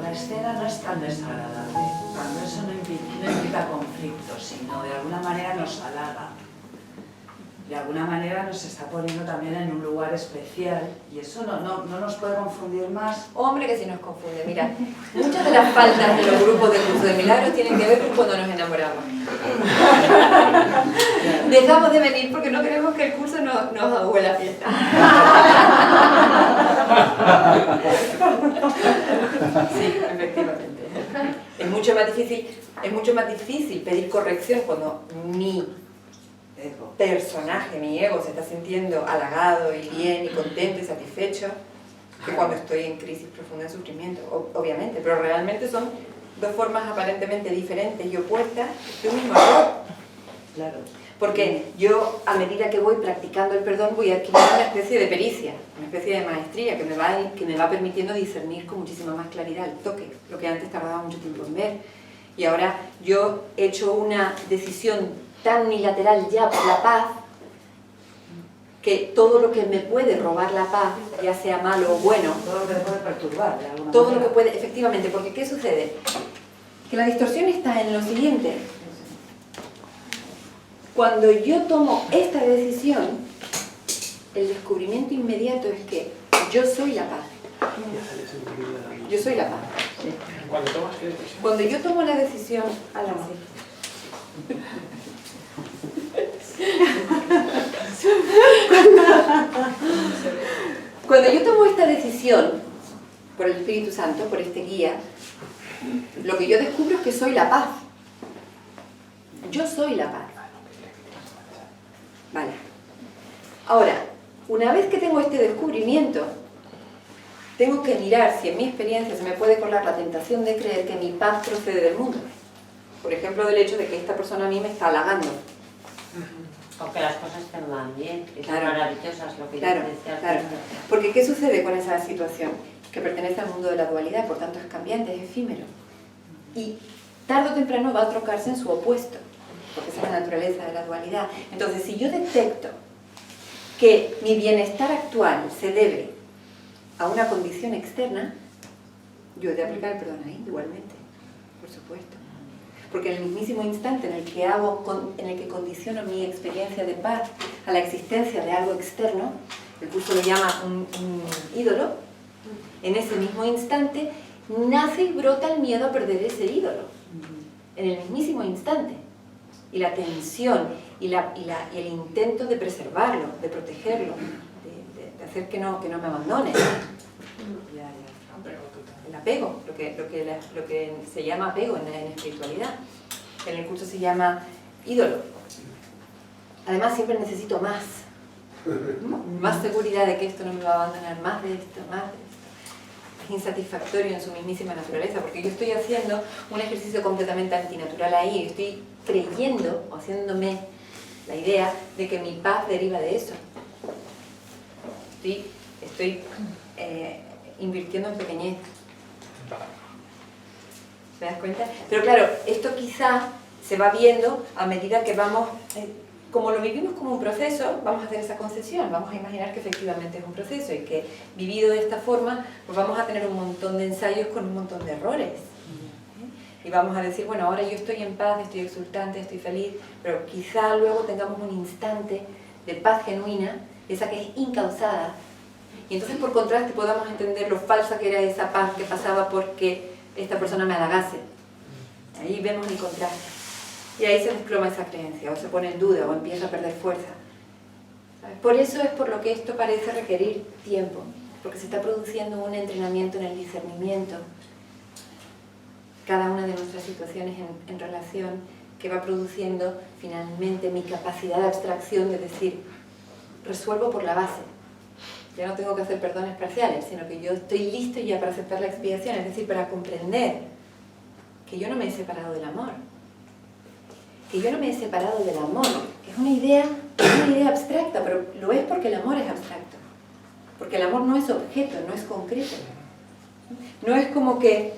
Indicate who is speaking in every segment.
Speaker 1: la escena no es tan desagradable, cuando eso no implica conflicto, sino de alguna manera nos halaga. De alguna manera nos está poniendo también en un lugar especial y eso no nos puede confundir más.
Speaker 2: Hombre, que si nos confunde. Mira, muchas de las faltas de los grupos de curso de milagros tienen que ver con cuando nos enamoramos. Dejamos de venir porque no queremos que el curso nos ahogue la fiesta. Sí, efectivamente. Es mucho más difícil pedir corrección cuando mi personaje, mi ego, se está sintiendo halagado y bien y contento y satisfecho, que cuando estoy en crisis profunda de sufrimiento, obviamente, pero realmente son dos formas aparentemente diferentes y opuestas de un mismo error.
Speaker 1: Claro.
Speaker 2: Porque yo, a medida que voy practicando el perdón, voy adquiriendo una especie de pericia, una especie de maestría que me va permitiendo discernir con muchísima más claridad el toque, lo que antes tardaba mucho tiempo en ver. Y ahora yo he hecho una decisión tan unilateral ya por la paz, que todo lo que me puede robar la paz, ya sea malo o bueno,
Speaker 1: Todo lo que me puede perturbar de alguna
Speaker 2: todo
Speaker 1: manera.
Speaker 2: lo que puede, efectivamente, porque ¿qué sucede? Que la distorsión está en lo siguiente. Cuando yo tomo esta decisión, el descubrimiento inmediato es que yo soy la paz. Yo soy la paz. Cuando yo tomo la decisión, cuando yo tomo esta decisión por el Espíritu Santo, por este guía, lo que yo descubro es que soy la paz. Yo soy la paz. Vale. Ahora, una vez que tengo este descubrimiento, tengo que mirar si en mi experiencia se me puede colar la tentación de creer que mi paz procede del mundo. Por ejemplo, del hecho de que esta persona a mí me está halagando.
Speaker 3: O que las cosas te van bien, que son
Speaker 2: Claro.
Speaker 3: maravillosas, lo que
Speaker 2: Claro,
Speaker 3: yo decía al
Speaker 2: claro.
Speaker 3: principio.
Speaker 2: Porque ¿qué sucede con esa situación? Que pertenece al mundo de la dualidad, por tanto es cambiante, es efímero. Y tarde o temprano va a trocarse en su opuesto, porque esa es la naturaleza de la dualidad. Entonces, si yo detecto que mi bienestar actual se debe a una condición externa, yo he de aplicar el perdón ahí, igualmente, por supuesto. Porque en el mismísimo instante en el que condiciono mi experiencia de paz a la existencia de algo externo, el curso lo llama un ídolo, en ese mismo instante nace y brota el miedo a perder ese ídolo. En el mismísimo instante. Y la tensión y el intento de preservarlo, de protegerlo, de hacer que no me abandone. El apego, lo que se llama apego en espiritualidad. En el curso se llama ídolo. Además siempre necesito más seguridad de que esto no me va a abandonar, más de esto. Es insatisfactorio en su mismísima naturaleza, porque yo estoy haciendo un ejercicio completamente antinatural ahí, estoy creyendo o haciéndome la idea de que mi paz deriva de eso. Estoy invirtiendo en pequeñez. ¿Te das cuenta? Pero claro, esto quizá se va viendo a medida que vamos, como lo vivimos como un proceso, vamos a hacer esa concesión, vamos a imaginar que efectivamente es un proceso y que vivido de esta forma, pues vamos a tener un montón de ensayos con un montón de errores. Y vamos a decir, bueno, ahora yo estoy en paz, estoy exultante, estoy feliz, pero quizá luego tengamos un instante de paz genuina, esa que es incausada. Y entonces por contraste podamos entender lo falsa que era esa paz que pasaba porque esta persona me halagase. Ahí vemos el contraste. Y ahí se desploma esa creencia, o se pone en duda, o empieza a perder fuerza. ¿Sabes? Por eso es por lo que esto parece requerir tiempo, porque se está produciendo un entrenamiento en el discernimiento. Cada una de nuestras situaciones en relación que va produciendo finalmente mi capacidad de abstracción de decir, resuelvo por la base. Ya no tengo que hacer perdones parciales, sino que yo estoy listo ya para aceptar la expiación, es decir, para comprender que yo no me he separado del amor. Que yo no me he separado del amor, que es una idea abstracta, pero lo es porque el amor es abstracto. Porque el amor no es objeto, no es concreto. No es como que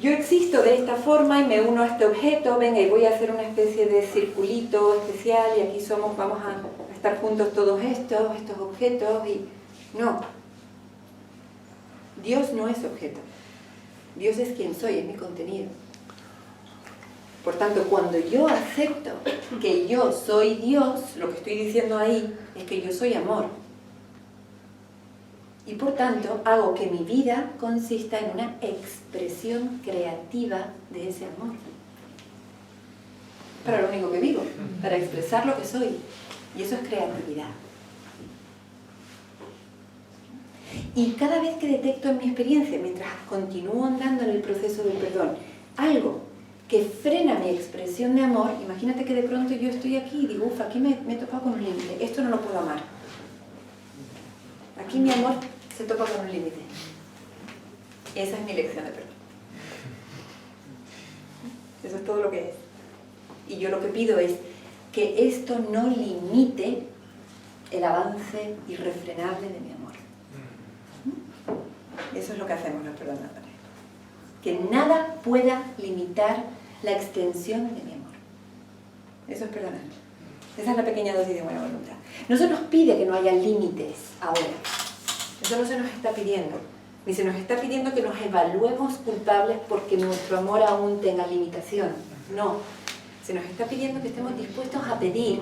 Speaker 2: yo existo de esta forma y me uno a este objeto, venga, y voy a hacer una especie de circulito especial y aquí vamos a estar juntos todos estos objetos y... No. Dios no es objeto. Dios es quien soy, es mi contenido. Por tanto, cuando yo acepto que yo soy Dios, lo que estoy diciendo ahí es que yo soy amor. Y por tanto, hago que mi vida consista en una expresión creativa de ese amor. Para lo único que vivo, para expresar lo que soy. Y eso es creatividad. Y cada vez que detecto en mi experiencia, mientras continúo andando en el proceso del perdón, algo que frena mi expresión de amor, imagínate que de pronto yo estoy aquí y digo, aquí me he topado con un límite, esto no lo puedo amar. Aquí mi amor se topa con un límite. Esa es mi lección de perdón. Eso es todo lo que es. Y yo lo que pido es que esto no limite el avance irrefrenable de mi amor. Eso es lo que hacemos los perdonadores. Que nada pueda limitar la extensión de mi amor. Eso es perdonar. Esa es la pequeña dosis de buena voluntad. No se nos pide que no haya límites ahora. Eso no se nos está pidiendo. Ni se nos está pidiendo que nos evaluemos culpables porque nuestro amor aún tenga limitación. No. Se nos está pidiendo que estemos dispuestos a pedir